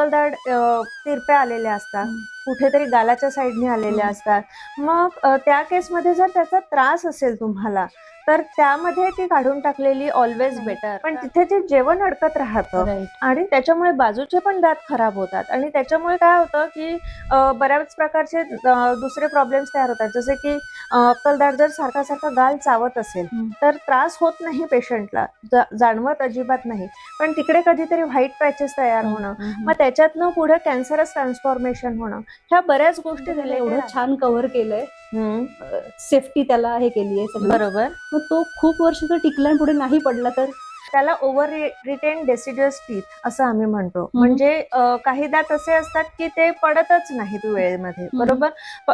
दाढ तिरप्या आलेल्या असतात, कुठेतरी गालाच्या साईडने आलेल्या असतात. मग त्या केसमध्ये जर त्याचा त्रास असेल तुम्हाला तर त्यामध्ये ती काढून टाकलेली ऑलवेज बेटर. पण तिथे ते जेवण अडकत राहतं आणि त्याच्यामुळे बाजूचे पण दात खराब होतात आणि त्याच्यामुळे काय होतं की बऱ्याच प्रकारचे दुसरे प्रॉब्लेम्स तयार होतात. जसे की अक्कलदाढ जर सारखा सारखा गाल चावत असेल तर त्रास होत नाही पेशंटला, जाणवत अजिबात नाही, पण तिकडे कधीतरी व्हाईट पॅचेस तयार होणं, मग त्याच्यातनं पुढे कॅन्सरस ट्रान्सफॉर्मेशन होणं, ह्या बऱ्याच गोष्टी एवढं छान कव्हर केलंय, सेफ्टी त्याला हे केली आहे बरोबर. मग तो खूप वर्ष जर टिकला पुढे नाही पडला तर त्याला ओव्हर रिटेन डेसिडियस टीथ असं आम्ही म्हणतो. म्हणजे काही दात असे असतात की ते पडतच नाहीत वेळेमध्ये, बरोबर.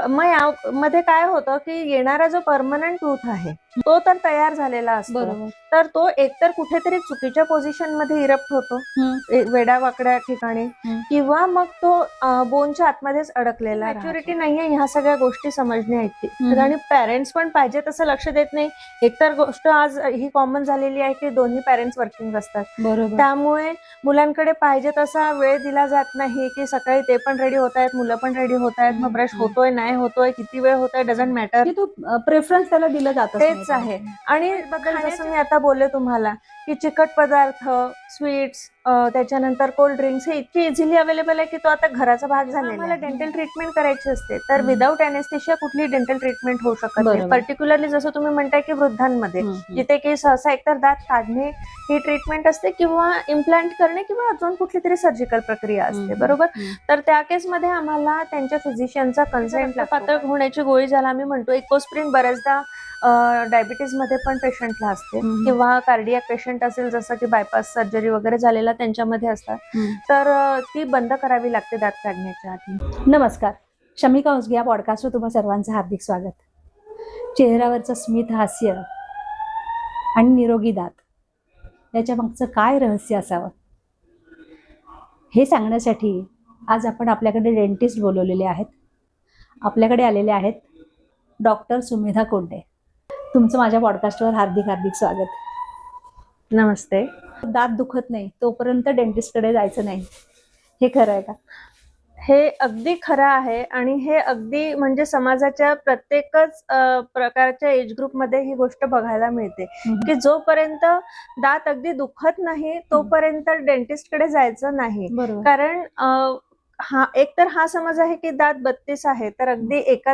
मग यामध्ये काय होतं की येणारा जो परमनंट टूथ आहे तो तर तयार झालेला असतो, तर तो एकतर कुठेतरी चुकीच्या पोझिशन मध्ये इरप्ट होतो वेडा वाकड्या ठिकाणी, किंवा मग तो बोनच्या आतमध्येच अडकलेला. मॅच्युरिटी नाहीये ह्या सगळ्या गोष्टी समजण्याची आणि पेरेंट्स पण पाहिजे तसं लक्ष देत नाही. एकतर गोष्ट आज ही कॉमन झालेली आहे की दोन्ही पेरेंट्स वर्किंग असतात, त्यामुळे मुलांकडे पाहिजे तसा वेळ दिला जात नाही की सकाळी ते पण रेडी होत आहेत, मुलं पण रेडी होत आहेत, मग ब्रश होतोय नाही होतोय, किती वेळ होतोय, डझंट मॅटर. तो प्रेफरन्स त्याला दिला जात तेच आहे. आणि जसं मी आता बोलले तुम्हाला की चिकट पदार्थ, स्वीट्स, त्याच्यानंतर कोल्ड ड्रिंक्स हे इतके इझिली अवेलेबल आहे की तो आता घराचा भाग झालेला. मला डेंटल ट्रीटमेंट करायची असते तर विदाऊट अनेस्थेशिया कुठली डेंटल ट्रीटमेंट होऊ शकत नाही. पर्टिक्युलरली जसं तुम्ही म्हणताय की वृद्धांमध्ये जिथे की सहसा एकतर दात काढणे ही ट्रीटमेंट असते किंवा इम्प्लांट करणे किंवा अजून कुठली तरी सर्जिकल प्रक्रिया असते, बरोबर. तर त्या केसमध्ये आम्हाला त्यांच्या फिजिशियनचा कन्सेंट, पातळ होण्याची गोळी ज्याला आम्ही म्हणतो इकोस्प्रिन, बऱ्याचदा डायबिटीज मध्ये पण पेशंटला असते किंवा कार्डियाक पेशंट असेल जसं की बायपास सर्जरी वगैरे झालेला त्यांच्यामध्ये असतात, तर ती बंद करावी लागते दात काढण्याच्या आधी. नमस्कार, शमिका उजगे या पॉडकास्टवर तुम्हा सर्वांचं हार्दिक स्वागत. चेहऱ्यावरचं स्मित हास्य आणि निरोगी दात याच्या मागचं काय रहस्य असावं हे सांगण्यासाठी आज आपण आपल्याकडे डेंटिस्ट बोलवलेले आहेत. आपल्याकडे आलेले आहेत डॉक्टर सुमेधा कोंडे. तुमचं माझ्या पॉडकास्टवर हार्दिक हार्दिक स्वागत. नमस्ते. दात दुखत नाही तोपर्यंत डेंटिस्टकडे जायचं नाही, हे खरं आहे का? हे अगदी खरं आहे आणि हे अगदी म्हणजे समाजाच्या प्रत्येकच प्रकारच्या एज ग्रुपमध्ये ही गोष्ट बघायला मिळते की जोपर्यंत दात अगदी दुखत नाही तोपर्यंत डेंटिस्टकडे जायचं नाही. कारण एकतर हा समज आहे की दात 32 आहे तर अगदी एक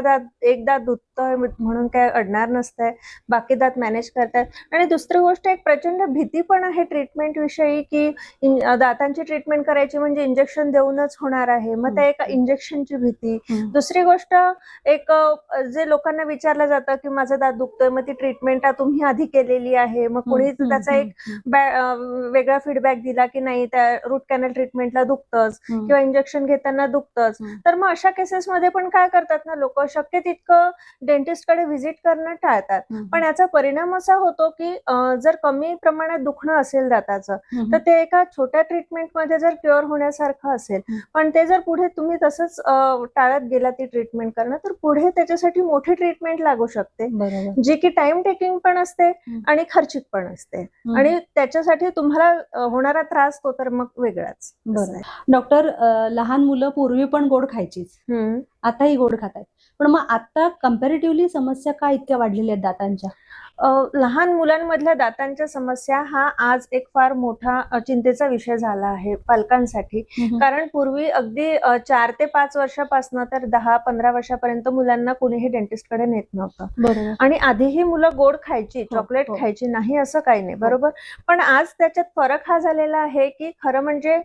दात दुखतोय म्हणून काय अडणार नसतंय, बाकी दात मॅनेज करतात. आणि दुसरी गोष्ट एक प्रचंड भीती पण आहे ट्रीटमेंट विषयी की दातांची ट्रीटमेंट करायची म्हणजे इंजेक्शन देऊनच होणार आहे, मग त्या एका इंजेक्शनची भीती. दुसरी गोष्ट एक जे लोकांना विचारलं जातं की माझं दात दुखतोय, मग ती ट्रीटमेंट तुम्ही आधी केलेली आहे, मग कोणी त्याचा एक वेगळा फीडबॅक दिला की नाही त्या रूट कॅनल ट्रीटमेंटला दुखतंच किंवा इंजेक्शन घेताना दुखतंच, तर मग अशा केसेसमध्ये पण काय करतात ना लोक, शक्य तितकं डेंटिस्टकडे व्हिजिट करणं टाळतात. पण याचा परिणाम असा होतो की जर कमी प्रमाणात दुखणं असेल दाताचं तर ते एका छोट्या ट्रीटमेंटमध्ये जर क्युअर होण्यासारखं असेल, पण ते जर पुढे तुम्ही तसंच टाळत गेला ती ट्रीटमेंट करणं तर पुढे त्याच्यासाठी मोठी ट्रीटमेंट लागू शकते, जी की टाइम टेकिंग पण असते आणि खर्चिक पण असते आणि त्याच्यासाठी तुम्हाला होणारा त्रास तो तर मग वेगळाच. डॉक्टर, लहान मुलं पूर्वी पण गोड खायचीच, आताही गोड खातात, पण मग आता कम्पॅरेटिव्हली समस्या का इतक्या वाढलेल्या आहेत दातांच्या? लहान मुलांमधल्या दातांच्या समस्या हा आज एक फार मोठा चिंतेचा विषय झाला आहे पालकांसाठी. कारण पूर्वी अगदी 4 ते 5 वर्षापासून तर 10-15 वर्षापर्यंत मुलांना कुणीही डेंटिस्टकडे नेत नव्हतं आणि आधीही मुलं गोड खायची, चॉकलेट खायची, नाही असं काही नाही, बरोबर. पण आज त्याच्यात फरक हा झालेला आहे की खरं म्हणजे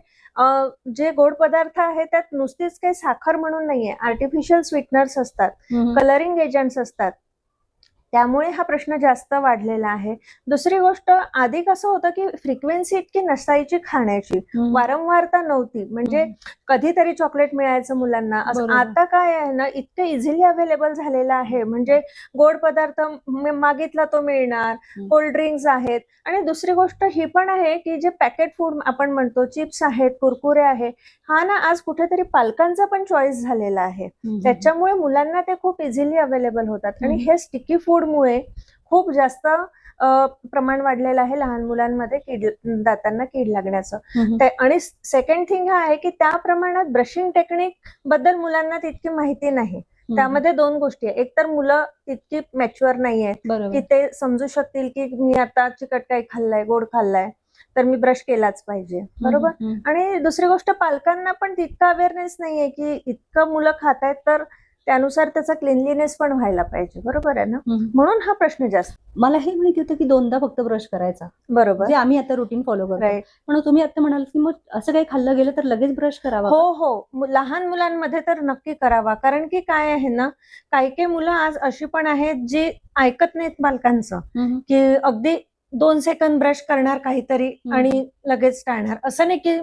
जे गोड पदार्थ आहे त्यात नुसतीच काही साखर म्हणून नाहीये, आर्टिफिशियल स्वीटनर्स असतात, कलरिंग एजंट्स असतात, त्यामुळे हा प्रश्न जास्त वाढलेला आहे. दुसरी गोष्ट, आधी कसं होतं की फ्रिक्वेन्सी इतकी नसायची खाण्याची, वारंवारता नव्हती, म्हणजे कधीतरी चॉकलेट मिळायचं मुलांना. आता काय आहे ना, इतकं इझिली अवेलेबल झालेलं आहे, म्हणजे गोड पदार्थ मागितला तो मिळणार, कोल्ड ड्रिंक्स आहेत. आणि दुसरी गोष्ट ही पण आहे की जे पॅकेट फूड आपण म्हणतो, चिप्स आहेत, कुरकुरे आहे, हा ना आज कुठेतरी पालकांचा पण चॉईस झालेला आहे, त्याच्यामुळे मुलांना ते खूप इझिली अवेलेबल होतात आणि हे स्टिकी फूडमुळे खूप जास्त प्रमाण वाढलेलं आहे लहान मुलांमध्ये दातांना कीड लागण्याचं. आणि सेकंड थिंग हा आहे की त्या प्रमाणात ब्रशिंग टेक्निक बद्दल मुलांना तितकी माहिती नाही. त्यामध्ये दोन गोष्टी आहे. एक तर मुलं तितकी मॅच्युअर नाही आहेत की बरोबर. ते समजू शकतील की मी आता चिकट काही खाल्लाय, गोड खाल्लाय, तर मी ब्रश केलाच पाहिजे, बरोबर. आणि दुसरी गोष्ट, पालकांना पण तितका अवेअरनेस नाहीये की इतकं मुलं खात आहेत तर त्यानुसार त्याचा क्लिनलीनेस पण व्हायला पाहिजे, बरोबर आहे ना. म्हणून हा प्रश्न जास्त. मला हे माहिती होतं की 2दा फक्त ब्रश करायचा, बरोबर, जे आम्ही आता रुटीन फॉलो करतो. राईट. पण तुम्ही आता म्हणाल की मग असं काही खाल्लं गेलं तर लगेच ब्रश करावा हो हो, लहान मुलांमध्ये तर नक्की करावा. कारण की काय आहे ना, काही मुलं आज अशी पण आहेत जी ऐकत नाहीत पालकांचं, का? की अगदी 2 सेकंद ब्रश करणार काहीतरी आणि लगेच टाळणार. असं नाही की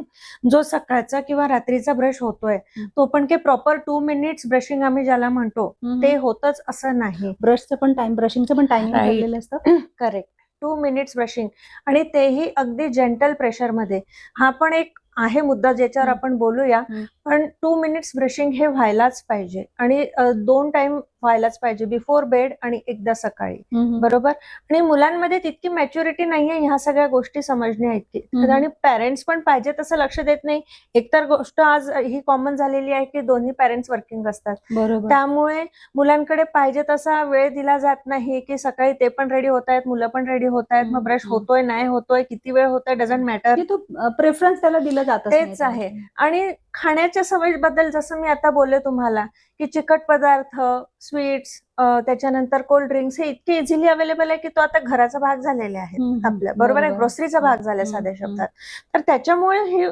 जो सकाळचा किंवा रात्रीचा ब्रश होतोय तो पण काही प्रॉपर 2 मिनिट्स ब्रशिंग आम्ही ज्याला म्हणतो ते होतच असं नाही. ब्रशचं पण टाइम, ब्रशिंगचं पण टायमिंग Right. ठरलेलं असतं. करेक्ट. 2 मिनिट्स ब्रशिंग, आणि तेही अगदी जेंटल प्रेशरमध्ये. हा पण एक आहे मुद्दा ज्याच्यावर आपण बोलूया. पण 2 मिनिट्स ब्रशिंग हे व्हायलाच पाहिजे, आणि 2 टाइम व्हायलाच पाहिजे, बिफोर बेड आणि एकदा सकाळी, बरोबर. आणि मुलांमध्ये तितकी मॅच्युरिटी नाहीये ह्या सगळ्या गोष्टी समजण्या इतकी. आणि पेरेंट्स पण पाहिजे तसं लक्ष देत नाही. एकतर गोष्ट आज ही कॉमन झालेली आहे की दोन्ही पेरेंट्स वर्किंग असतात, बरोबर. त्यामुळे मुलांकडे पाहिजे तसा वेळ दिला जात नाही की सकाळी ते पण रेडी होत आहेत, मुलं पण रेडी होत आहेत, मग ब्रश होतोय नाही होतोय, किती वेळ होतोय, डझंट मॅटर. तो प्रेफरन्स त्याला दिला जात तेच आहे. आणि खाण्याच्या सवयीबद्दल जसं मी आता बोलले तुम्हाला की चिकट पदार्थ, स्वीट्स, त्याच्यानंतर कोल्ड ड्रिंक्स हे इतके इझिली अवेलेबल आहे की तो आता घराचा भाग झालेले आहेत आपल्या, बरोबर आहे, ग्रोसरीचा भाग झाला साध्या शब्दात. तर त्याच्यामुळे ही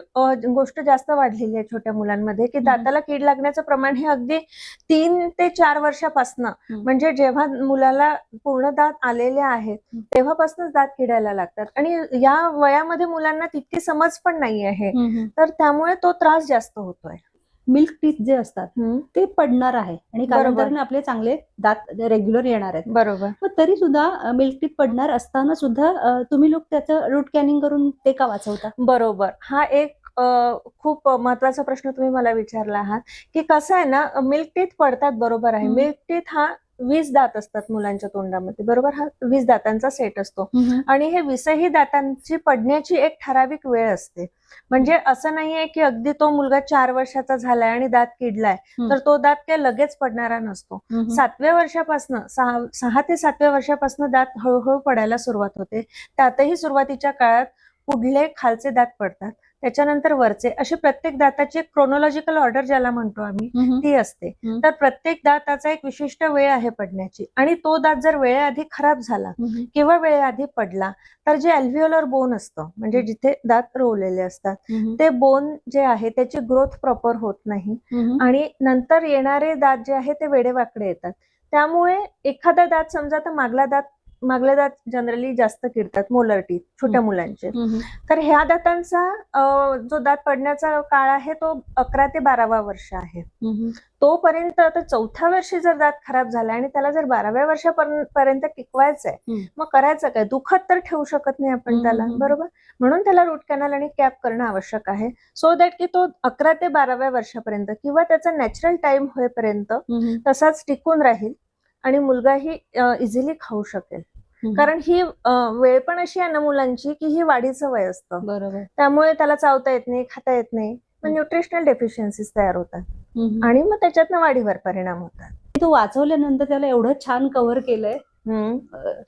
गोष्ट जास्त वाढलेली आहे छोट्या मुलांमध्ये की दाताला कीड लागण्याचं प्रमाण हे अगदी 3 ते 4 वर्षापासनं, म्हणजे जेव्हा मुलाला पूर्ण दात आलेले आहेत तेव्हापासूनच दात किडायला लागतात. आणि या वयामध्ये मुलांना तितकी समज पण नाही आहे, तर त्यामुळे तो त्रास जास्त होतोय. मिल्क टीथ जे असतात ते पडणार आहे आणि कालांतराने आपले चांगले दात रेग्युलर येणार आहेत, बरोबर. मग तरी सुद्धा मिल्क टीथ पडणार असताना सुद्धा तुम्ही लोक त्याचं रूट कॅनिंग करून ते का वाचवता? बरोबर. हा एक खूप महत्वाचा प्रश्न तुम्ही मला विचारला आहात की कसं आहे ना, मिल्क टीथ पडतात, बरोबर आहे. मिल्क टीथ हा 20 दात असतात मुलांच्या तोंडामध्ये, बरोबर. हा 20 दातांचा सेट असतो, आणि हे 20ही दातांची पडण्याची एक ठराविक वेळ असते. म्हणजे असं नाहीये की अगदी तो मुलगा 4 वर्षाचा झालाय आणि दात किडलाय तर तो दात काही लगेच पडणारा नसतो. 7व्या वर्षापासून, 6 ते 7व्या वर्षापासून दात हळूहळू पडायला सुरुवात होते. त्यातही सुरुवातीच्या काळात पुढले खालचे दात पडतात, त्याच्यानंतर वरचे, अशी प्रत्येक दाताची एक क्रोनॉलॉजिकल ऑर्डर ज्याला म्हणतो आम्ही ती असते. तर प्रत्येक दाताचा एक विशिष्ट वेळ आहे पडण्याची, आणि तो दात जर वेळेआधी खराब झाला किंवा वेळेआधी पडला तर जे अल्व्हिओलर बोन असतं, म्हणजे जिथे दात रोवलेले असतात, ते बोन जे आहे त्याची ग्रोथ प्रॉपर होत नाही, आणि नंतर येणारे दात जे आहे ते वेडेवाकडे येतात. त्यामुळे एखादा दात, समजा आता मागले दात जनरली जास्त किडतात, मोलर टीथ छोट्या मुलांचे, तर ह्या दातांचा जो दात पडण्याचा काळ आहे तो 11 ते 12वा वर्ष आहे. तोपर्यंत, आता 4थ्या वर्षी जर दात खराब झाला आणि त्याला जर 12व्या वर्षापर्यंत टिकवायचंय, मग करायचं काय? दुखत तर ठेवू शकत नाही आपण त्याला, बरोबर. म्हणून त्याला रूट कॅनल आणि कॅप करणं आवश्यक आहे, सो दॅट की तो 11 ते 12व्या वर्षापर्यंत किंवा त्याचा नॅचरल टाइम होईपर्यंत तसाच टिकून राहील आणि मुलगाही इझिली खाऊ शकेल. कारण ही वेळ पण अशी आहे ना मुलांची की ही वाढीचं वय असतं, बरोबर. त्यामुळे त्याला चावता येत नाही, खाता येत नाही, मग न्यूट्रिशनल डेफिशियन्सीज तयार होतात आणि मग त्याच्यातनं वाढीवर परिणाम होतात. तो वाचवल्यानंतर त्याला एवढं छान कव्हर केलंय,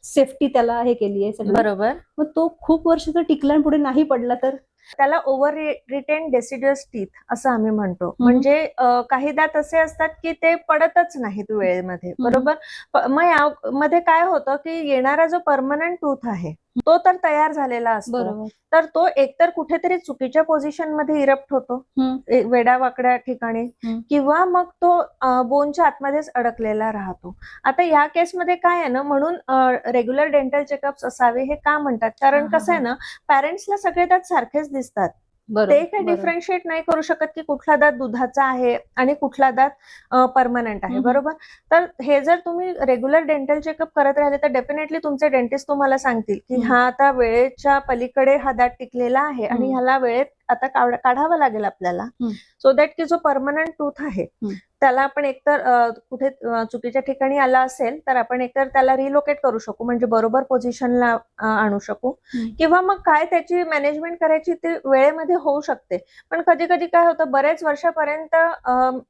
सेफ्टी त्याला हे केली आहे सगळं, बरोबर. मग तो खूप वर्ष जर टिकला आणि पुढे नाही पडला तर? त्याला ओव्हर रिटेन डेसिड्युअस टीथ असं आम्ही म्हणतो. म्हणजे काही दात असे असतात की ते पडतच नाहीत वेळेमध्ये, बरोबर. मग यामध्ये काय होतं की येणारा जो परमनंट टूथ आहे तो तर तयार झालेला असतो, तर तो एकतर कुठेतरी चुकीच्या पोझिशन मध्ये इरप्ट होतो, वेडावाकड्या ठिकाणी, किंवा मग तो बोनच्या आतमध्येच अडकलेला राहतो. आता या केसमध्ये काय आहे ना, म्हणून रेग्युलर डेंटल चेकअप्स असावे हे का म्हणतात, कारण कसं आहे ना, पॅरेंट्सला सगळे दात सारखेच दिसतात, ते काही डिफरन्शिएट नाही करू शकत की कुठला दात दुधाचा आहे आणि कुठला दात परमनंट आहे, बरोबर. तर हे जर तुम्ही रेग्युलर डेंटल चेकअप करत राहिले तर डेफिनेटली तुमचे डेंटिस्ट तुम्हाला सांगतील की हा आता वेळेच्या पलीकडे हा दात टिकलेला आहे आणि ह्याला वेळेत आता काढावा लागेल आपल्याला, सो दॅट की जो परमनंट टूथ आहे त्याला आपण एकतर कुठे चुकीच्या ठिकाणी आला असेल तर आपण एकतर त्याला रिलोकेट करू शकू, म्हणजे बरोबर पोझिशनला आणू शकू, किंवा मग काय त्याची मॅनेजमेंट करायची ती वेळेमध्ये होऊ शकते. पण कधी कधी काय होतं, बरेच वर्षापर्यंत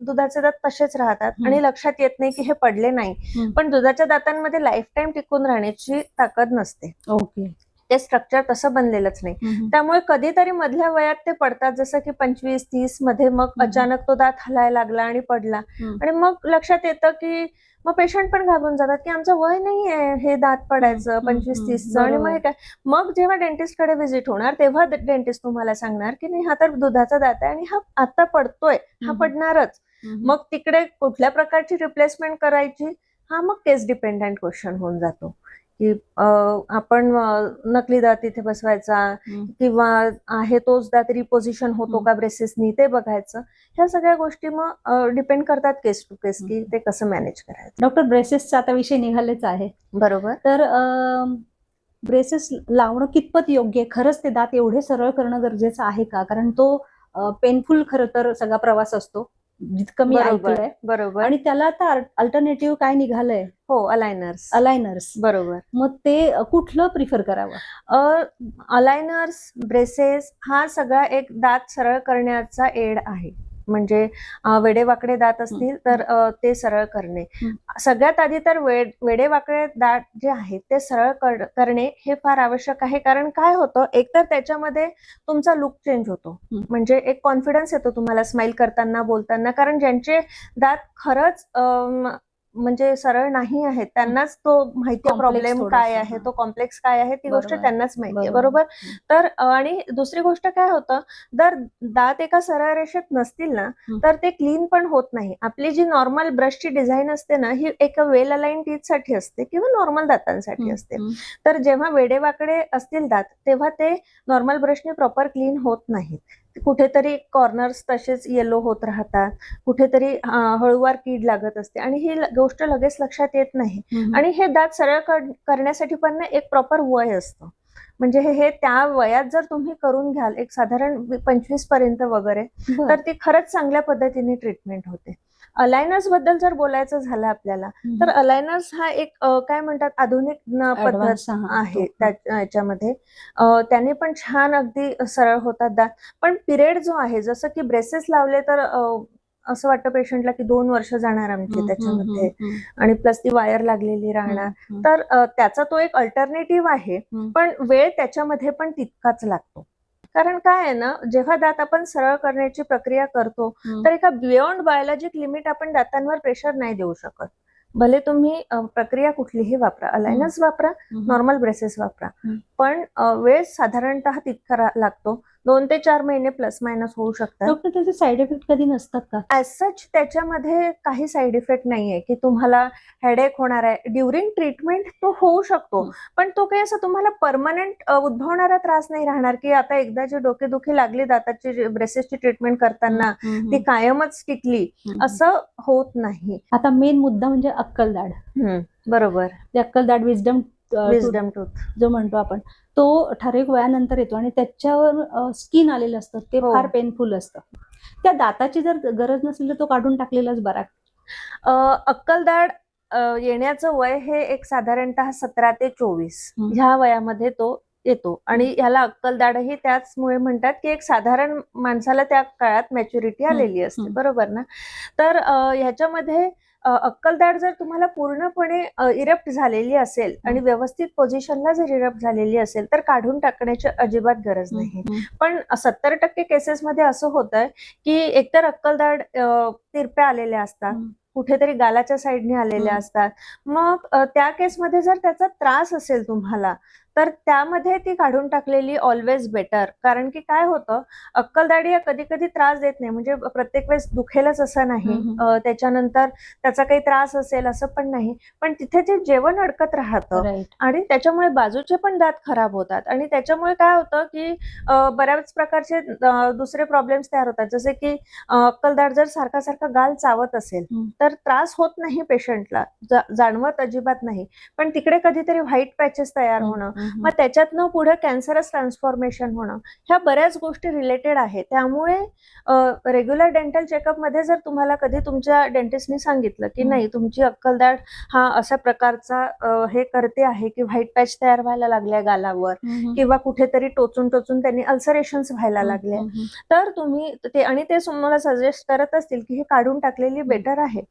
दुधाचे दात तसेच राहतात आणि लक्षात येत नाही की हे पडले नाही. पण दुधाच्या दातांमध्ये लाईफ टाईम टिकून राहण्याची ताकद नसते. ओके. ते स्ट्रक्चर तसं बनलेलंच नाही. त्यामुळे कधीतरी मधल्या वयात ते पडतात, जसं की 25-30 मध्ये मग अचानक तो दात हलायला लागला आणि पडला, आणि मग लक्षात येतं की मग पेशंट पण घाबरून जातात की आमचं वय नाहीये हे दात पडायचं 25-30चं. आणि मग काय, मग जेव्हा डेंटिस्ट कडे व्हिजिट होणार तेव्हा डेंटिस्ट तुम्हाला सांगणार की नाही, हा तर दुधाचा दात आहे आणि हा आता पडतोय, हा पडणारच. मग तिकडे कुठल्या प्रकारची रिप्लेसमेंट करायची हा मग केस डिपेंडंट क्वेश्चन होऊन जातो, की आपण नकली दात तिथे बसवायचा किंवा आहे तोच दात रिपोझिशन होतो का ब्रेसेसनी ते बघायचं. ह्या सगळ्या गोष्टी मग डिपेंड करतात केस टू केस की ते कसं मॅनेज करायचं. डॉक्टर, ब्रेसेसचा आता विषय निघालेच आहे. बरोबर. तर ब्रेसेस लावणं कितपत योग्य आहे? खरंच ते दात एवढे सरळ करणं गरजेचं आहे का? कारण तो पेनफुल खरं तर सगळा प्रवास असतो, जितकं मी ऐकलंय. बरोबर. आणि त्याला आता अल्टरनेटिव्ह काय निघालंय? हो, अलायनर्स. बरोबर. मग ते कुठलं प्रिफर करावं? अलायनर्स, ब्रेसेस हा सगळा एक दात सरळ करण्याचा एड आहे. म्हणजे वेडेवाकडे दात असतील तर ते सरळ करणे. सगळ्यात आधी तर वेडेवाकडे दात जे आहेत ते सरळ करणे हे फार आवश्यक आहे. कारण काय होतं, एकतर त्याच्यामध्ये तुमचा लुक चेंज होतो, म्हणजे एक कॉन्फिडन्स येतो तुम्हाला स्माइल करताना, बोलताना. कारण ज्यांचे दात खरंच म्हणजे सरळ नाही आहेत त्यांनाच तो माहितीये प्रॉब्लेम काय आहे, तो कॉम्प्लेक्स काय आहे, ती गोष्ट त्यांनाच माहितीये. बरोबर. तर आणि दुसरी गोष्ट काय होतं, जर दात एका सरळ रेषेत नसतील ना तर ते क्लीन पण होत नाही. आपली जी नॉर्मल ब्रशची डिझाईन असते ना, ही एक वेल अलाइन टीथ साठी असते किंवा नॉर्मल दातांसाठी असते. तर जेव्हा वेडेवाकडे असतील दात तेव्हा ते नॉर्मल ब्रशने प्रॉपर क्लीन होत नाहीत. कुठेतरी कॉर्नर्स तसेच येलो होत राहतात, कुठेतरी हळूवार कीड लागत असते आणि ही गोष्ट लगेच लक्षात येत नाही. आणि हे दात सरळ करण्यासाठी पण एक प्रॉपर वय असतं. म्हणजे हे त्या वयात जर तुम्ही करून घ्याल, एक साधारण 25 पर्यंत वगैरे, तर ती खरंच चांगल्या पद्धतीने ट्रीटमेंट होते. अलायनर्स बद्दल जर बोलायचं झालं आपल्याला, तर अलायनर्स हा एक काय म्हणतात आधुनिक पद्धत आहे याच्यामध्ये. त्याने पण छान अगदी सरळ होतात दात. पण पिरियड जो आहे, जसं की ब्रेसेस लावले तर असं वाटतं पेशंटला की 2 वर्ष जाणार आमची त्याच्यामध्ये, आणि प्लस ती वायर लागलेली राहणार. तर त्याचा तो एक अल्टरनेटिव्ह आहे, पण वेळ त्याच्यामध्ये पण तितकाच लागतो. कारण काय आहे ना, जेव्हा दात आपण सरळ करण्याची प्रक्रिया करतो तर एका बियॉन्ड बायोलॉजिक लिमिट आपण दातांवर प्रेशर नाही देऊ शकत. भले तुम्ही प्रक्रिया कुठलीही वापरा, अलायनर्स वापरा, नॉर्मल ब्रेसेस वापरा, पण वेळ साधारणतः तितका लागतो. 2 ते 4 महिने प्लस मायनस होऊ शकतात. डॉक्टर, त्याचे साईड इफेक्ट कधी नसतात का? ऍज सच त्याच्यामध्ये काही साईड इफेक्ट नाहीये की तुम्हाला हेडेक होणार आहे. ड्युरिंग ट्रीटमेंट तो होऊ शकतो, पण तो काही असं तुम्हाला परमनंट उद्भवणारा त्रास नाही राहणार की आता एकदा जी डोकेदुखी लागली दाताची ब्रेसेसची ट्रीटमेंट करताना ती कायमच टिकली, असं होत नाही. आता मेन मुद्दा म्हणजे अक्कलदाढ. बरोबर. अक्कलदाढ, विजडम टूथ जो म्हणतो आपण, तो ठराविक वयानंतर येतो आणि त्याच्यावर स्किन आलेलं असतं, ते फार पेनफुल असतं. त्या दाताची जर गरज नसेल तर तो काढून टाकलेलाच बरा. अक्कलदाढ येण्याचं वय हे एक साधारणतः 17 ते 24 ह्या वयामध्ये तो येतो. आणि ह्याला अक्कलदाढही त्याचमुळे म्हणतात की एक साधारण माणसाला त्या काळात मॅच्युरिटी आलेली असते. बरोबर ना. तर ह्याच्यामध्ये अक्कलदाढ जर तुम्हाला पूर्णपणे इरप्ट झालेली असेल आणि व्यवस्थित पोझिशनला जर इरप्ट झालेली असेल तर काढून टाकण्याची अजिबात गरज नाही. पण 70% केसेसमध्ये असं होतंय की एकतर अक्कलदाढ तिरप्या आलेल्या असतात, कुठेतरी गालाच्या साईडने आलेल्या असतात. मग त्या केसमध्ये जर त्याचा त्रास असेल तुम्हाला तर त्यामध्ये ती काढून टाकलेली ऑलवेज बेटर. कारण की काय होतं, अक्कलदाढी या कधी कधी त्रास देत नाही, म्हणजे प्रत्येक वेळेस दुखेलच असं नाही, त्याच्यानंतर त्याचा काही त्रास असेल असं पण नाही, पण तिथे जे जेवण अडकत राहतं आणि त्याच्यामुळे बाजूचे पण दात खराब होतात. आणि त्याच्यामुळे काय होतं की बऱ्याच प्रकारचे दुसरे प्रॉब्लेम्स तयार होतात, जसे की अक्कलदाढ जर सारखा सारखा गाल चावत असेल तर त्रास होत नाही पेशंटला, जाणवत अजिबात नाही, पण तिकडे कधीतरी व्हाईट पॅचेस तयार होणं, मग त्याच्यातनं पुढे कॅन्सरस ट्रान्सफॉर्मेशन होणं, ह्या बऱ्याच गोष्टी रिलेटेड आहेत. त्यामुळे रेग्युलर डेंटल चेकअप मध्ये जर तुम्हाला कधी तुमच्या डेंटिस्टने सांगितलं की नाही तुमची अक्कलदाढ हा अशा प्रकारचा हे करते आहे की व्हाईट पॅच तयार व्हायला लागल्या गालावर किंवा कुठेतरी टोचून टोचून त्यांनी अल्सरेशन्स व्हायला लागले, तर तुम्ही ते आणि ते तुम्हाला सजेस्ट करत असतील की हे काढून टाकलेली बेटर आहे,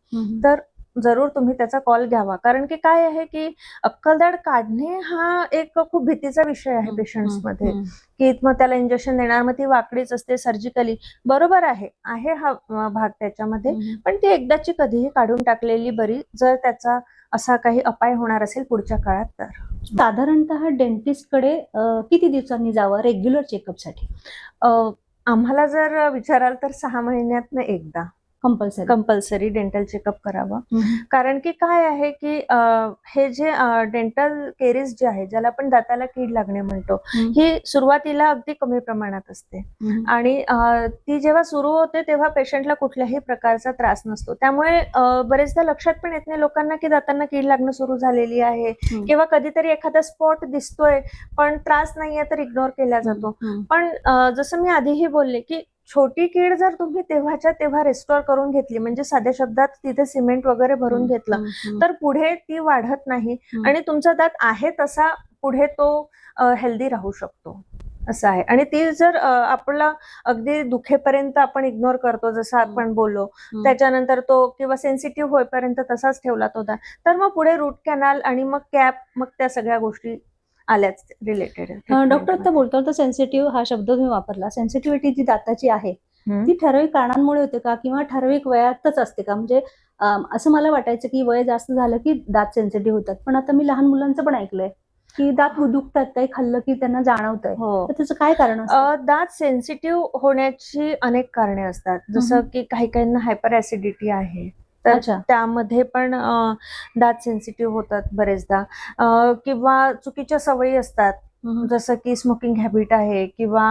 तर जरूर तुम्ही त्याचा कॉल घ्यावा. कारण की काय आहे की अक्कलदाढ काढणे हा एक खूप भीतीचा विषय आहे पेशंट्स मध्ये, की मग त्याला इंजेक्शन देणार, मग ती वाकडीच असते सर्जिकली, बरोबर आहे हा भाग त्याच्यामध्ये, पण ती एकदाची कधीही काढून टाकलेली बरी जर त्याचा असा काही अपाय होणार असेल पुढच्या काळात तर. साधारणतः डेंटिस्टकडे किती दिवसांनी जावं रेग्युलर चेकअपसाठी? आम्हाला जर विचाराल तर 6 महिन्यातनं एकदा कंपल्सरी डेंटल चेकअप करावं. कारण की काय आहे की हे जे डेंटल केरीज जे आहे, ज्याला आपण दाताला कीड लागणे म्हणतो, ही सुरुवातीला अगदी कमी प्रमाणात असते आणि ती जेव्हा सुरू होते तेव्हा पेशंटला कुठल्याही प्रकारचा त्रास नसतो. त्यामुळे बरेचदा लक्षात पण येत नाही लोकांना की दातांना कीड लागणं सुरू झालेली आहे, किंवा कधीतरी एखादा स्पॉट दिसतोय पण त्रास नाहीये तर इग्नोर केला जातो. पण जसं मी आधीही बोलले की छोटी कीड जर तुम्ही तेव्हाच्या तेव्हा रिस्टोर करून घेतली, म्हणजे साध्या शब्दात तिथे सिमेंट वगैरे भरून घेतलं, तर पुढे ती वाढत नाही आणि तुमचा दात आहे तसा पुढे तो हेल्दी राहू शकतो, असं आहे. आणि ती जर आपला अगदी दुखेपर्यंत आपण इग्नोर करतो जसं आपण बोललो, त्याच्यानंतर तो किंवा सेन्सिटिव्ह होईपर्यंत तसाच ठेवला तो दात, तर मग पुढे रूट कॅनाल आणि मग कॅप, मग त्या सगळ्या गोष्टी आल्याच रिलेटेड. डॉक्टर आता बोलतो सेन्सिटिव्ह हा शब्द तुम्ही वापरला, सेन्सिटिव्हिटी जी दाताची आहे ती ठराविक कारणांमुळे होते का किंवा ठराविक वयातच असते का? म्हणजे असं मला वाटायचं की वय जास्त झालं की दात सेन्सिटिव्ह होतात, पण आता मी लहान मुलांचं पण ऐकलंय की दात दुखतात, काही खाल्लं की त्यांना जाणवतंय, तर त्याचं काय कारण असतं? दात सेन्सिटिव्ह होण्याची अनेक कारणे असतात, जसं की काही काहींना हायपर ऍसिडिटी आहे, तर त्यामध्ये पण दात सेन्सिटिव्ह होतात बरेचदा, किंवा चुकीच्या सवयी असतात, जसं की स्मोकिंग हॅबिट आहे, किंवा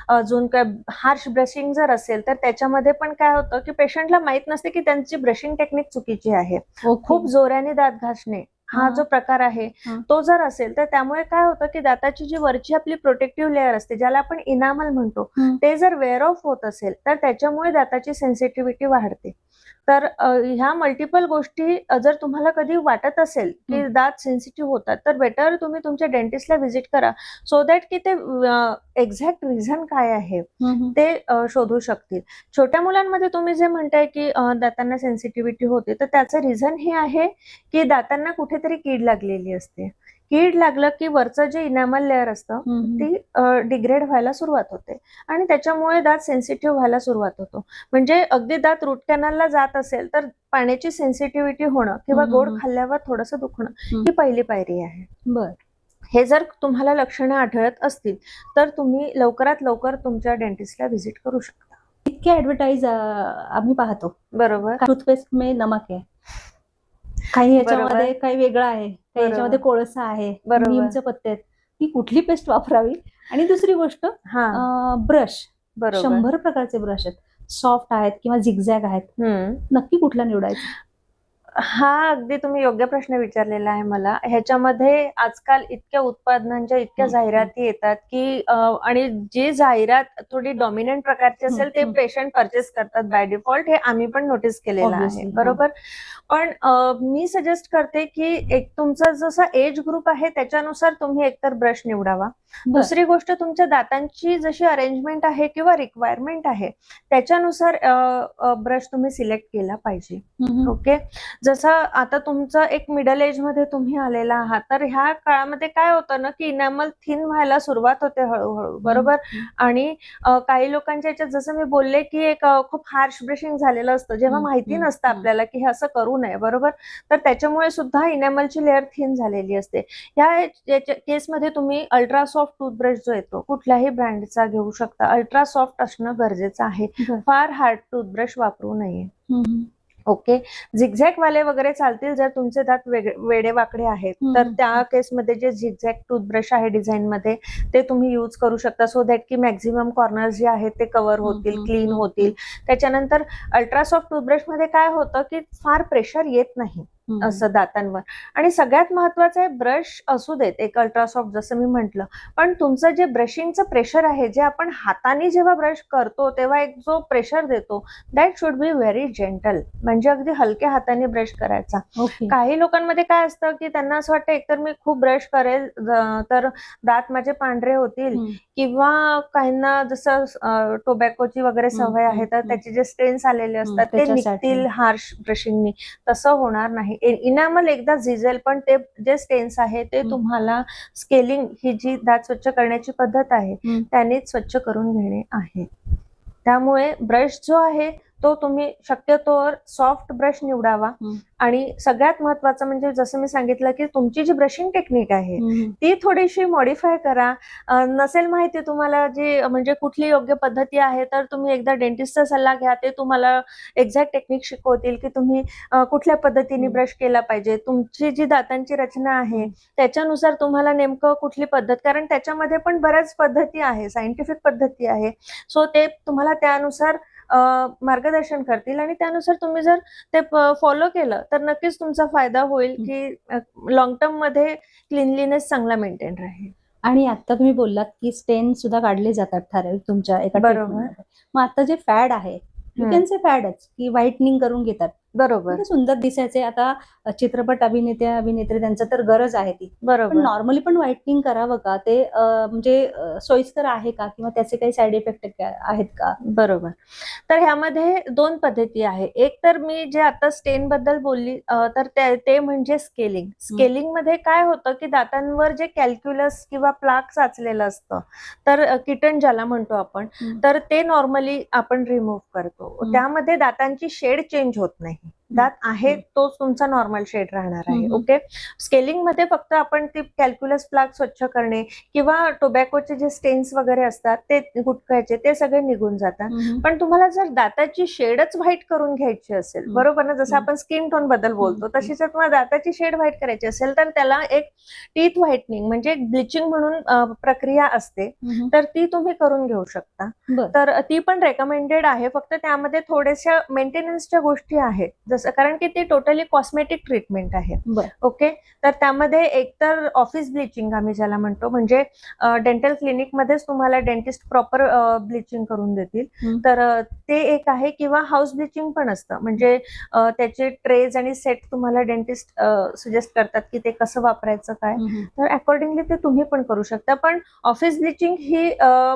अजून काय हार्श ब्रशिंग जर असेल तर त्याच्यामध्ये पण काय होतं की पेशंटला माहित नसते की त्यांची ब्रशिंग टेक्निक चुकीची आहे. खूप जोराने दात घासणे हा जो प्रकार आहे तो जर असेल तर त्यामुळे काय होतं की दाताची जी वरची आपली प्रोटेक्टिव्ह लेअर असते, ज्याला आपण इनामल म्हणतो, ते जर वेअर ऑफ होत असेल तर त्याच्यामुळे दाताची सेन्सिटिव्हिटी वाढते. तर ह्या मल्टिपल गोष्टी जर तुम्हाला कधी वाटत असेल की दात सेन्सिटिव्ह होतात, तर बेटर तुम्ही तुमच्या डेंटिस्टला व्हिजिट करा, सो दॅट की ते एक्झॅक्ट रिझन काय आहे ते शोधू शकतील. छोट्या मुलांमध्ये तुम्ही जे म्हणताय की दातांना सेन्सिटिव्हिटी होते, तर त्याचं रिझन हे आहे की दातांना कुठेतरी कीड लागलेली असते. कीड लागलं की वरचं जे इनामल लेअर असतं ती डिग्रेड व्हायला सुरुवात होते आणि त्याच्यामुळे दात सेन्सिटिव्ह व्हायला सुरुवात होतो. म्हणजे अगदी दात रूट कॅनलला जात असेल तर पाण्याची सेन्सिटिव्हिटी होणं किंवा गोड खाल्ल्यावर थोडंसं दुखणं ही पहिली पायरी आहे. बर, हे जर तुम्हाला लक्षणं आढळत असतील तर तुम्ही लवकरात लवकर तुमच्या डेंटिस्टला व्हिजिट करू शकता. इतके ऍडव्हर्टाईज आम्ही पाहतो, बरोबर, टूथपेस्ट में नमक आहे, काही याच्यामध्ये काही वेगळं आहे, काही याच्यामध्ये कोळसा आहे, नीमचे पत्ते आहेत, ती कुठली पेस्ट वापरावी? आणि दुसरी गोष्ट, ब्रश, 100 प्रकारचे ब्रश आहेत, सॉफ्ट आहेत किंवा झिगझॅग आहेत, नक्की कुठला निवडायचा? हा अगदी तुम्ही योग्य प्रश्न विचारलेला आहे मला. ह्याच्यामध्ये आजकाल इतक्या उत्पादनांच्या इतक्या जाहिराती येतात की आणि जी जाहिरात थोडी डॉमिनंट प्रकारची असेल ते पेशंट परचेस करतात बाय डिफॉल्ट, हे आम्ही पण नोटीस केलेलं आहे, बरोबर. पण मी सजेस्ट करते की एक तुमचा जसा एज ग्रुप आहे त्याच्यानुसार तुम्ही एकतर ब्रश निवडावा. दुसरी गोष्ट, तुमच्या दातांची जशी अरेंजमेंट आहे किंवा रिक्वायरमेंट आहे त्याच्यानुसार ब्रश तुम्ही सिलेक्ट केला पाहिजे. ओके, जसं आता तुमचं एक मिडल एज मध्ये तुम्ही आलेला आहात, तर ह्या काळामध्ये काय होतं ना की इनॅमल थिन व्हायला सुरुवात होते हळूहळू, बरोबर. आणि काही लोकांच्या याच्यात जसं मी बोलले की एक खूप हार्श ब्रशिंग झालेलं असतं, जेव्हा माहिती नसतं आपल्याला की हे असं करू नये, बरोबर. तर त्याच्यामुळे सुद्धा इनॅमलची लेअर थिन झालेली असते. ह्या केसमध्ये तुम्ही अल्ट्रा सॉफ्ट टूथब्रश जो येतो कुठल्याही ब्रँडचा घेऊ शकता. अल्ट्रा सॉफ्ट असणं गरजेचं आहे, फार हार्ड टूथब्रश वापरू नये. ओके, झिगझॅग वाले वगैरे चालतील जर तुमचे दात वेडे वाकडे आहेत, तर त्या केसमध्ये जे झिगझॅग टूथब्रश आहे डिझाईन मध्ये ते तुम्ही यूज करू शकता, सो दॅट की मॅक्झिमम कॉर्नर जे आहेत ते कव्हर होतील, क्लीन होतील. त्याच्यानंतर अल्ट्रा सॉफ्ट टूथब्रश मध्ये काय होतं की फार प्रेशर येत नाही, असं दातांवर. आणि सगळ्यात महत्वाचं आहे, ब्रश असू देत एक अल्ट्रासॉफ्ट जसं मी म्हंटल, पण तुमचं जे ब्रशिंगचं प्रेशर आहे, जे आपण हाताने जेव्हा ब्रश करतो तेव्हा एक जो प्रेशर देतो, that should be very gentle. म्हणजे अगदी हलक्या हाताने ब्रश करायचा. काही लोकांमध्ये काय असतं की त्यांना असं वाटतं एकतर मी खूप ब्रश करेल तर दात माझे पांढरे होतील, किंवा काहींना जसं टोबॅकोची वगैरे सवय आहे तर त्याचे जे स्टेन्स आलेले असतात ते निघतील हार्श ब्रशिंगनी. तसं होणार नाही. इनामल एकदा झिजेल, पण ते जे स्टेन्स आहे ते तुम्हाला स्केलिंग ही जी दात स्वच्छ करण्याची पद्धत आहे त्यानेच स्वच्छ करून घेणे आहे. त्यामुळे ब्रश जो आहे तो तुम्ही शक्यतोवर सॉफ्ट ब्रश निवडावा. आणि सगळ्यात महत्वाचं म्हणजे जसं मी सांगितलं की तुमची जी ब्रशिंग टेक्निक आहे ती थोडीशी मॉडिफाय करा. नसेल माहिती तुम्हाला जी म्हणजे कुठली योग्य पद्धती आहे, तर तुम्ही एकदा डेंटिस्टचा सल्ला घ्या. ते तुम्हाला एक्झॅक्ट टेक्निक शिकवतील की तुम्ही कुठल्या पद्धतीने ब्रश केला पाहिजे. तुमची जी दातांची रचना आहे त्याच्यानुसार तुम्हाला नेमकं कुठली पद्धत, कारण त्याच्यामध्ये पण बऱ्याच पद्धती आहे, सायंटिफिक पद्धती आहे. सो ते तुम्हाला त्यानुसार मार्गदर्शन करतील आणि त्यानुसार तुम्ही जर ते फॉलो केलं तर नक्कीच तुमचा फायदा होईल की लॉंग टर्म मध्ये क्लिनलीनेस चांगला मेंटेन राहील. आणि आता तुम्ही बोललात की स्टेन सुद्धा काढले जातात ठराविक तुमच्या एका ट्रीटमेंटमध्ये. मग आता जे फॅड आहे, यू कॅन से फॅडच, की व्हाईटनिंग करून घेतात. बरोबर. सुंदर दिसायचे. आता चित्रपट अभिनेत्री त्यांचं तर गरज आहे ती. बरोबर. नॉर्मली पण व्हाईटनिंग करावं का? ते म्हणजे सोयीस्कर आहे का, किंवा त्याचे काही साईड इफेक्ट आहेत का? बरोबर. तर ह्यामध्ये दोन पद्धती आहे. एक तर मी जे आता स्टेन बद्दल बोलली तर ते म्हणजे स्केलिंग. स्केलिंग मध्ये काय होतं की दातांवर जे कॅल्क्युलस किंवा प्लाक साचलेलं असतं, तर किटन ज्याला म्हणतो आपण, तर ते नॉर्मली आपण रिमूव्ह करतो. त्यामध्ये दातांची शेड चेंज होत नाही. दात आहे तोच तुमचा नॉर्मल शेड राहणार आहे. ओके. स्केलिंग मध्ये फक्त आपण ती कॅल्क्युलस प्लाक स्वच्छ करणे किंवा टोबॅकोचे जे स्टेन्स वगैरे असतात ते गुटकायचे ते सगळे निघून जातात. पण तुम्हाला जर दाताची शेडच व्हाईट करून घ्यायची असेल, बरोबर ना, जसं आपण स्किन टोन बद्दल बोलतो तशी जर तुम्हाला दाताची शेड व्हाईट करायची असेल तर त्याला एक टीथ व्हाईटनिंग म्हणजे एक ब्लिचिंग म्हणून प्रक्रिया असते, तर ती तुम्ही करून घेऊ शकता. तर ती पण रेकमेंडेड आहे. फक्त त्यामध्ये थोड्याशा मेंटेनन्सच्या गोष्टी आहेत, जसं कारण की ती टोटली कॉस्मेटिक ट्रीटमेंट आहे. ओके. तर त्यामध्ये एकतर ऑफिस ब्लिचिंग आम्ही ज्याला म्हणतो, म्हणजे डेंटल क्लिनिक मध्येच तुम्हाला डेंटिस्ट प्रॉपर ब्लिचिंग करून देतील, तर ते एक आहे. किंवा हाऊस ब्लिचिंग पण असतं, म्हणजे त्याचे ट्रेज आणि सेट तुम्हाला डेंटिस्ट सजेस्ट करतात की ते कसं वापरायचं काय, तर अकॉर्डिंगली ते तुम्ही पण करू शकता. पण ऑफिस ब्लिचिंग ही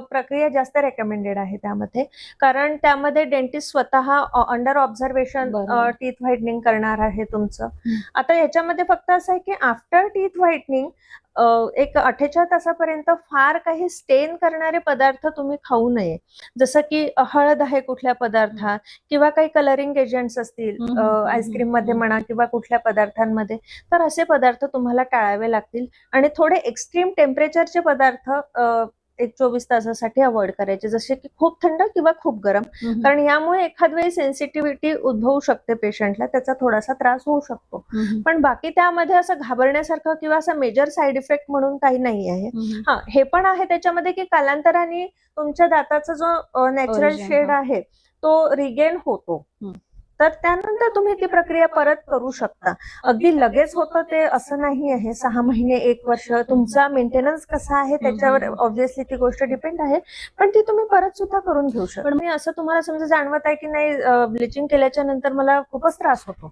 प्रक्रिया जास्त रेकमेंडेड आहे त्यामध्ये, कारण त्यामध्ये डेंटिस्ट स्वतः अंडर ऑब्झर्वेशन टीथ व्हाईटनिंग करणार आहे तुमचं. आता याच्यामध्ये फक्त असं आहे की आफ्टर टीथ व्हाईटनिंग एक 48 तासापर्यंत फार काही स्टेन करणारे पदार्थ तुम्ही खाऊ नये. जसं की हळद आहे कुठल्या पदार्थात, किंवा काही कलरिंग एजंट्स असतील आईस्क्रीम मध्ये म्हणा किंवा कुठल्या पदार्थांमध्ये, तर असे पदार्थ तुम्हाला टाळावे लागतील. आणि थोडे एक्स्ट्रीम टेम्परेचरचे पदार्थ एक 24 तासासाठी अवॉइड करायचे, जसे की खूप थंड किंवा खूप गरम, कारण यामुळे एखाद वेळी सेन्सिटिव्हिटी उद्भवू शकते पेशंटला, त्याचा थोडासा त्रास होऊ शकतो. पण बाकी त्यामध्ये असं घाबरण्यासारखं किंवा असं मेजर साईड इफेक्ट म्हणून काही नाही आहे. हा, हे पण आहे त्याच्यामध्ये की कालांतराने तुमच्या दाताचा जो नॅचरल शेड आहे तो रिगेन होतो, तर त्यानंतर तुम्ही ती प्रक्रिया परत करू शकता. अगदी लगेच होतं ते असं नाही आहे. 6 महिने, 1 वर्ष तुमचा मेंटेनन्स कसा आहे त्याच्यावर ऑब्व्हियसली ती गोष्ट डिपेंड आहे, पण ती तुम्ही परत सुद्धा करून घेऊ शकता. पण मी असं तुम्हाला समजा जाणवत आहे की नाही ब्लिचिंग केल्याच्या नंतर मला खूपच त्रास होतो,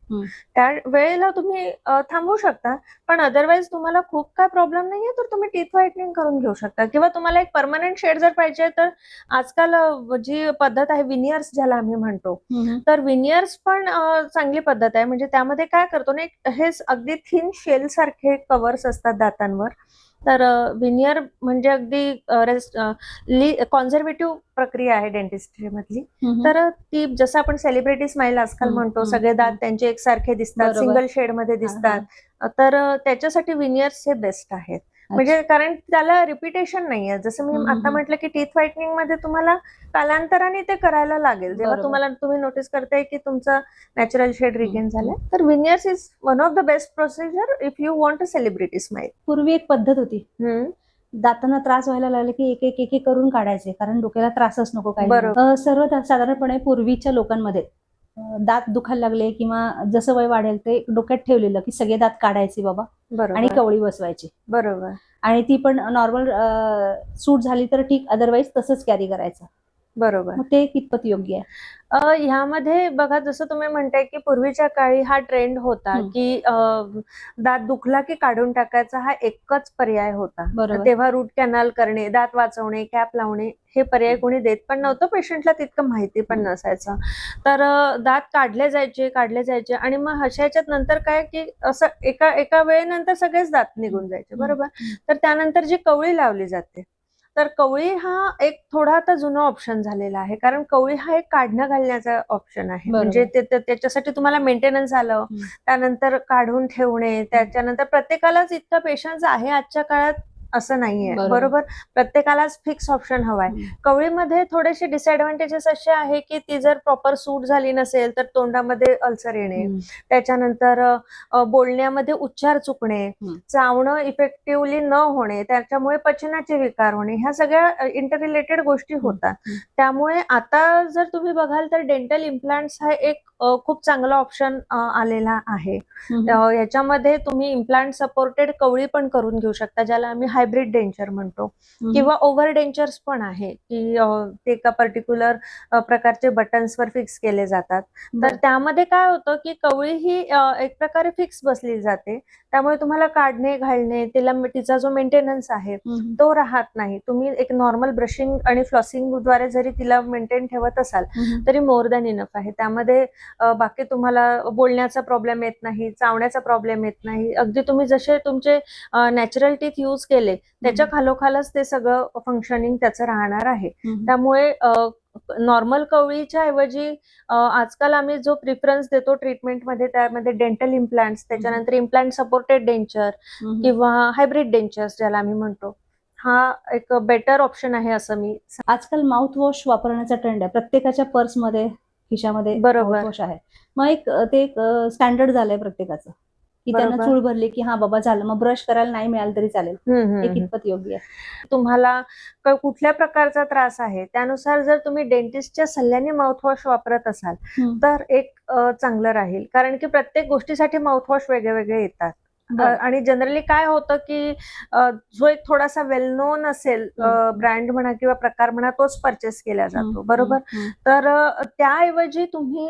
त्या वेळेला तुम्ही थांबवू शकता. पण अदरवाईज तुम्हाला खूप काय प्रॉब्लेम नाहीये तर तुम्ही टीथ व्हाईटनिंग करून घेऊ शकता. किंवा तुम्हाला एक परमनंट शेड जर पाहिजे तर आजकाल जी पद्धत आहे विनियर्स ज्याला आम्ही म्हणतो, तर विनियर्स पण चांगली पद्धत आहे. म्हणजे त्यामध्ये काय करतो ना, हे अगदी थिन शेल सारखे कव्हर्स असतात दातांवर, तर विनियर म्हणजे अगदी कॉन्झर्वेटिव्ह प्रक्रिया आहे डेंटिस्ट्री मधली. तर ती जसं आपण सेलिब्रिटी स्माइल आजकाल म्हणतो, सगळे दात त्यांचे एकसारखे दिसतात, सिंगल शेड मध्ये दिसतात, तर त्याच्यासाठी विनियर्स हे बेस्ट आहेत. म्हणजे कारण त्याला रिपिटेशन नाहीये. जसं मी आता म्हटलं की टीथ व्हाईटनिंग मध्ये तुम्हाला कालांतराने ते करायला लागेल, जेव्हा तुम्ही नोटीस करताय की तुमचं नॅचरल शेड रिगेन झालंय, तर veneers is one of the best procedure if you want a celebrity smile. पूर्वी एक पद्धत होती, दातांना त्रास व्हायला लागले की एक एक करून काढायचे, कारण डोक्याला त्रासच नको काही. साधारणपणे पूर्वीच्या लोकांमध्ये दात दुखायला लागले किंवा जसं वय वाढेल ते डोक्यात ठेवलेलं की सगळे दात काढायचे बाबा आणि बरोबर कवळी बसवायची, बरोबर आणि ती पण नॉर्मल सूट झाली तर ठीक, अदरवाईज तसंच कॅरी करायचं. बरोबर. मग ते कितपत योग्य आहे? ह्यामध्ये बघा, जसं तुम्ही म्हणताय की पूर्वीच्या काळी हा ट्रेंड होता हम्म. की दात दुखला की काढून टाकायचा हा एकच पर्याय होता. बरोबर. तेव्हा रूट कॅनल करणे, दात वाचवणे, कॅप लावणे हे पर्याय कोणी देत पण नव्हतं, पेशंटला तितकं माहिती पण नसायचं. तर दात काढले जायचे आणि मग हशायच्यात नंतर काय की असं एका वेळेनंतर सगळेच दात निघून जायचे, बरोबर. तर त्यानंतर जी कवळी लावली जाते, तर कवळी हा एक थोडा आता जुना ऑप्शन झालेला आहे, कारण कवळी हा एक काढणं घालण्याचा ऑप्शन आहे. बरोबर. म्हणजे त्याच्यासाठी तुम्हाला मेंटेनन्स आलं, त्यानंतर काढून ठेवणे, त्याच्यानंतर प्रत्येकालाच इतका पेशन्स आहे आजच्या काळात असं नाहीये, बरोबर. बरोबर. प्रत्येकालाच फिक्स ऑप्शन हवाय. कवळीमध्ये थोडेसे डिसएडव्हान्टेजेस असे आहे की ती जर प्रॉपर सूट झाली नसेल तर तोंडामध्ये अल्सर येणे, त्याच्यानंतर बोलण्यामध्ये उच्चार चुकणे, चावणं इफेक्टिव्हली न होणे, त्याच्यामुळे पचनाचे विकार होणे, ह्या सगळ्या इंटर रिलेटेड गोष्टी होतात. त्यामुळे आता जर तुम्ही बघाल तर डेंटल इम्प्लांट्स हा एक खूप चांगला ऑप्शन आलेला आहे. याच्यामध्ये तुम्ही इम्प्लांट सपोर्टेड कवळी पण करून घेऊ शकता, ज्याला आम्ही हायब्रिड डेंचर म्हणतो, किंवा ओव्हर डेंचर्स पण आहे की ते एका पर्टिक्युलर प्रकारचे बटन्सवर फिक्स केले जातात. तर त्यामध्ये काय होतं की कवळी ही एक प्रकारे फिक्स बसली जाते, त्यामुळे तुम्हाला काढणे घालणे, तिचा जो मेंटेनन्स आहे तो राहत नाही. तुम्ही एक नॉर्मल ब्रशिंग आणि फ्लॉसिंगद्वारे जरी तिला मेंटेन ठेवत असाल तरी मोर दॅन इनफ आहे. त्यामध्ये बाकी तुम्हाला बोलण्याचा प्रॉब्लेम येत नाही, चावण्याचा प्रॉब्लेम येत नाही. अगदी तुम्ही जसे तुमचे नॅचरल टीथ यूज केले त्याच्या खालोखालच ते सगळं फंक्शनिंग त्याचं राहणार आहे. त्यामुळे नॉर्मल कवळीच्या ऐवजी आजकाल आम्ही जो प्रिफरन्स देतो ट्रीटमेंटमध्ये, त्यामध्ये डेंटल इम्प्लांट्स, त्याच्यानंतर इम्प्लांट सपोर्टेड डेंचर किंवा हायब्रिड डेंचर्स ज्याला आम्ही म्हणतो, हा एक बेटर ऑप्शन आहे असं मी. आजकाल माउथ वॉश वापरण्याचा ट्रेंड आहे, प्रत्येकाच्या पर्समध्ये, खिशामध्ये माउथ वॉश आहे. मग ते एक स्टँडर्ड झालंय प्रत्येकाचं की त्यांना चूळ भरली की हा बाबा झालं, मग ब्रश करायला नाही मिळालं तरी चालेल. हे कितपत योग्य आहे? तुम्हाला कुठल्या प्रकारचा त्रास आहे त्यानुसार जर तुम्ही डेंटिस्टच्या सल्ल्याने माउथवॉश वापरत असाल तर एक चांगलं राहील, कारण की प्रत्येक गोष्टीसाठी माउथवॉश वेगळे वेगळे येतात. आणि जनरली काय होतं की जो एक थोडासा वेल नोन असेल ब्रँड म्हणा किंवा प्रकार म्हणा तोच परचेस केला जातो, बरोबर. तर त्याऐवजी तुम्ही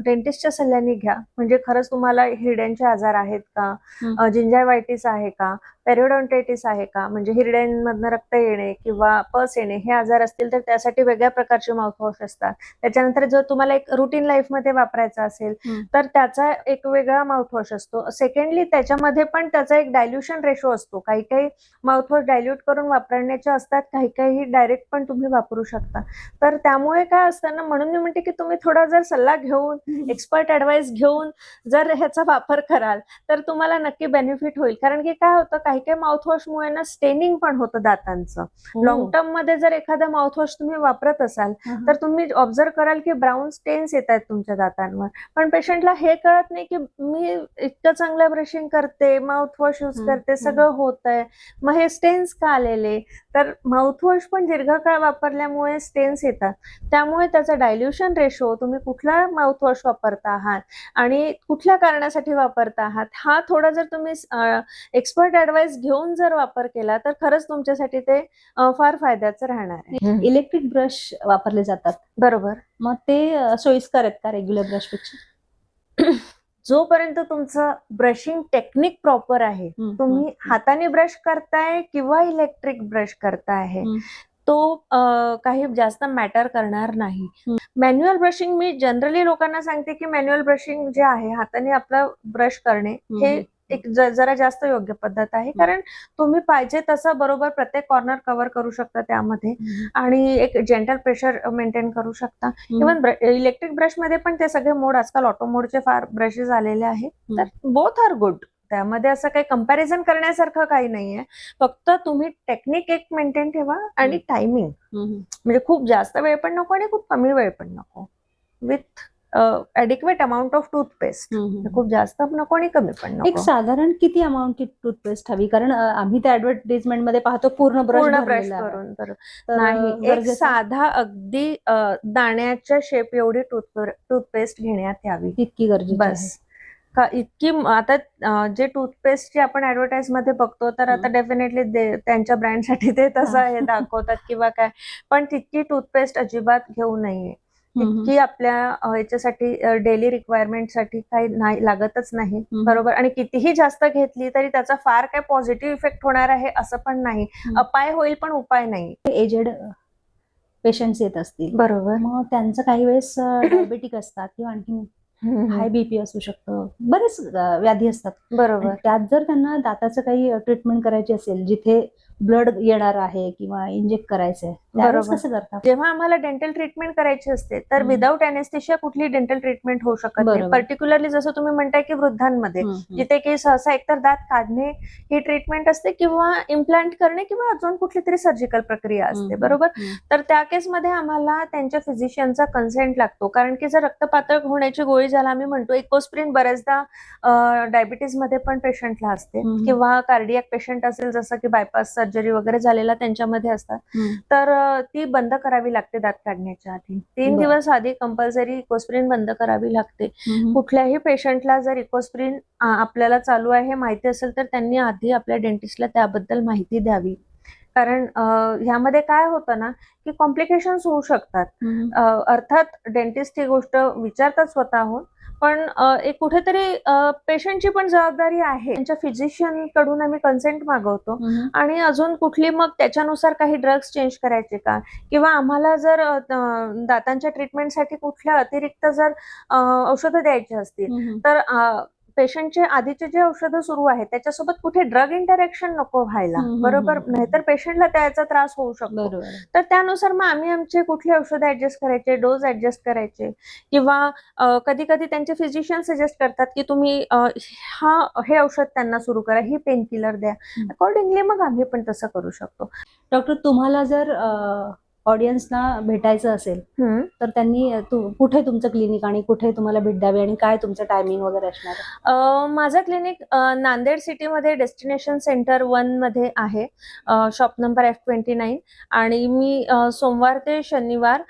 डेंटिस्टच्या सल्ल्याने घ्या. म्हणजे खरंच तुम्हाला हिरड्यांचे आजार आहेत का, जिंजायवायटिस आहे का, पेरिओडॉन्टायटिस आहे का, म्हणजे हिरड्यांमधनं रक्त येणे किंवा पस येणे हे आजार असतील तर त्यासाठी वेगळ्या प्रकारचे माउथवॉश असतात. त्याच्यानंतर जर तुम्हाला एक रुटीन लाईफमध्ये वापरायचा असेल तर त्याचा एक वेगळा माउथवॉश असतो. सेकंडली त्याच्यामध्ये पण त्याचा एक डायल्युशन रेशो असतो. काही काही माउथवॉश डायल्यूट करून वापरण्याचे असतात, काही काही डायरेक्ट पण तुम्ही वापरू शकता. तर त्यामुळे काय असतं ना, म्हणून मी म्हणते की तुम्ही थोडा जर सल्ला घेऊन, एक्सपर्ट ऍडवाइस घेऊन जर ह्याचा वापर कराल तर तुम्हाला नक्की बेनिफिट होईल. कारण की काय होतं, काही काही माउथवॉशमुळे ना स्टेनिंग पण होतं दातांचं. लॉंग टर्म मध्ये जर एखादा माउथवॉश तुम्ही वापरत असाल तर तुम्ही ऑब्झर्व कराल की ब्राऊन स्टेन्स येत आहेत तुमच्या दातांवर, पण पेशंटला हे कळत नाही की मी इतकं चांगलं ब्रशिंग करते, माउथवॉश यूज करते, सगळं होत आहे, मग हे स्टेन्स का आलेले. तर माउथवॉश पण दीर्घकाळ वापरल्यामुळे स्टेन्स येतात. त्यामुळे त्याचा डायल्युशन रेशो, तुम्ही कुठला माउथवॉश वापरता आहात आणि कुठल्या कारणासाठी वापरता आहात, हा थोडा जर तुम्ही एक्सपर्ट ऍडवाइस घेऊन जर वापर केला तर खरंच तुमच्यासाठी ते फार फायद्याचं राहणार आहे. इलेक्ट्रिक ब्रश वापरले जातात, बरोबर. मग ते सोयीस्कर आहेत का रेग्युलर ब्रशपेक्षा? जोपर्यंत तुमचं ब्रशिंग टेक्निक प्रॉपर आहे, तुम्ही हाताने ब्रश करताय किंवा इलेक्ट्रिक ब्रश करताय, तो काही जास्त मॅटर करणार नाही. मॅन्युअल ब्रशिंग मी जनरली लोकांना सांगते की मॅन्युअल ब्रशिंग जे आहे, हाताने आपला ब्रश करणे, हे एक जरा जास्त योग्य पद्धत आहे. कारण तुम्ही पाहिजे तसं बरोबर प्रत्येक कॉर्नर कव्हर करू शकता त्यामध्ये आणि एक जेंटल प्रेशर मेंटेन करू शकता. इव्हन इलेक्ट्रिक ब्रश मध्ये पण ते सगळे मोड, आजकाल ऑटो मोडचे फार ब्रशेस आलेले आहेत. तर बोथ आर गुड. त्यामध्ये असं काही कंपॅरिझन करण्यासारखं काही नाहीये. फक्त तुम्ही टेक्निक एक मेंटेन ठेवा आणि टायमिंग, म्हणजे खूप जास्त वेळ पण नको आणि खूप कमी वेळ पण नको. With adequate amount of toothpaste. खूप जास्त नको आणि कमी पण एक नको. साधारण किती अमाऊंटची टूथपेस्ट हवी? कारण आम्ही त्या ऍडव्हर्टाइजमेंट मध्ये पाहतो पूर्ण ब्रश पूर्ण ब्रश भरलेला आहे. करून बरोबर. तर नाही, एक गरजेचं साधा अगदी दाण्याच्या शेप एवढी टूथपेस्ट घेण्यात यावी, तितकी गरजेची आहे. बस. का इतकी आता जे टूथपेस्टची आपण ऍडव्हर्टाईज मध्ये बघतो तर आता डेफिनेटली त्यांच्या ब्रँडसाठी ते तसं हे दाखवतात किंवा काय, पण तितकी टूथपेस्ट अजिबात घेऊ नये. तितकी आपल्या याच्यासाठी डेली रिक्वायरमेंटसाठी काही नाही लागतच नाही, बरोबर. आणि कितीही जास्त घेतली तरी त्याचा फार काय पॉझिटिव्ह इफेक्ट होणार आहे असं पण नाही. अपाय होईल पण उपाय नाही. एजेड पेशंट्स येत असतील, बरोबर. मग त्यांचं काही वेळेस डायबेटिक असतात किंवा आणखी हाय बीपी असू शकतं, बरेच व्याधी असतात. बरोबर. त्यात जर त्यांना दाताचं काही ट्रीटमेंट करायची असेल जिथे ब्लड येणार आहे किंवा इंजेक्ट करायचंय, त्यावेळेस बरोबर. कसं करतात? जेव्हा आम्हाला डेंटल ट्रीटमेंट करायची असते तर विदाऊट अनेस्थेशिया कुठली डेंटल ट्रीटमेंट होऊ शकत नाही. बरोबर. पर्टिक्युलरली जसं तुम्ही म्हणताय की वृद्धांमध्ये जिथे की सहसा एकतर दात काढणे ही ट्रीटमेंट असते किंवा इम्प्लांट करणे किंवा अजून कुठली तरी सर्जिकल प्रक्रिया असते, बरोबर. तर त्या केसमध्ये आम्हाला त्यांच्या फिजिशियनचा कन्सेंट लागतो. कारण की जर रक्तपातळ होण्याची गोळी ज्याला आम्ही म्हणतो, इकोस्प्रिन बऱ्याचदा डायबिटीज मध्ये पण पेशंटला असते किंवा कार्डियाक पेशंट असेल जसं की बायपास सर्जरी वगैरे झालेला त्यांच्यामध्ये असतात, तर ती बंद करावी लागते दात काढण्याच्या आधी. 3 दिवस आधी कंपल्सरी इकोस्प्रिन बंद करावी लागते. कुठल्याही पेशंटला जर इकोस्प्रिन आपल्याला चालू आहे माहिती असेल तर त्यांनी आधी आपल्या डेंटिस्टला त्याबद्दल माहिती द्यावी. कारण ह्यामध्ये काय होतं ना की कॉम्प्लिकेशन्स होऊ शकतात. अर्थात डेंटिस्ट ही गोष्ट विचारतात स्वतःहून, पण एक कुठेतरी पेशंटची पण जबाबदारी आहे. त्यांच्या फिजिशियन कडून आम्ही कन्सेंट मागवतो आणि अजून कुठली मग त्याच्यानुसार काही ड्रग्स चेंज करायचे का, किंवा आम्हाला जर दातांच्या ट्रीटमेंटसाठी कुठल्या अतिरिक्त जर औषधं द्यायची असतील तर पेशंटचे आधीचे जे औषधं सुरू आहेत त्याच्यासोबत कुठे ड्रग इंटरॅक्शन नको व्हायला, बरोबर. नाहीतर पेशंटला त्याचा त्रास होऊ शकतो. तर त्यानुसार मग आम्ही आमचे कुठले औषधं ऍडजस्ट करायचे, डोस ऍडजस्ट करायचे, किंवा कधी कधी त्यांचे फिजिशियन सजेस्ट करतात की तुम्ही हे औषध त्यांना सुरू करा, ही पेन किलर द्या. अकॉर्डिंगली मग आम्ही पण तसं करू शकतो. डॉक्टर, तुम्हाला जर ऑडियन्सना भेटायचं असेल तर त्यांनी कुठे तुमचं क्लिनिक आणि कुठे तुम्हाला भेट द्यावी आणि काय तुमचं टायमिंग वगैरे असणार आहे? माझं क्लिनिक नांदेड सिटीमध्ये डेस्टिनेशन सेंटर 1 मध्ये आहे, शॉप नंबर F29. आणि मी सोमवार ते शनिवार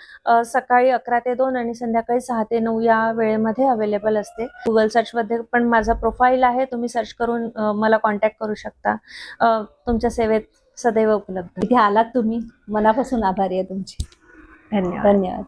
सकाळी 11 ते 2 आणि संध्याकाळी 6 ते 9 या वेळेमध्ये अवेलेबल असते. गुगल सर्च मध्ये पण माझा प्रोफाईल आहे, तुम्ही सर्च करून मला कॉन्टॅक्ट करू शकता. तुमच्या सेवेत सदैव उपलब्ध. इथे आलात तुम्ही, मनापासून आभारी आहे तुमची. धन्यवाद. धन्यवाद.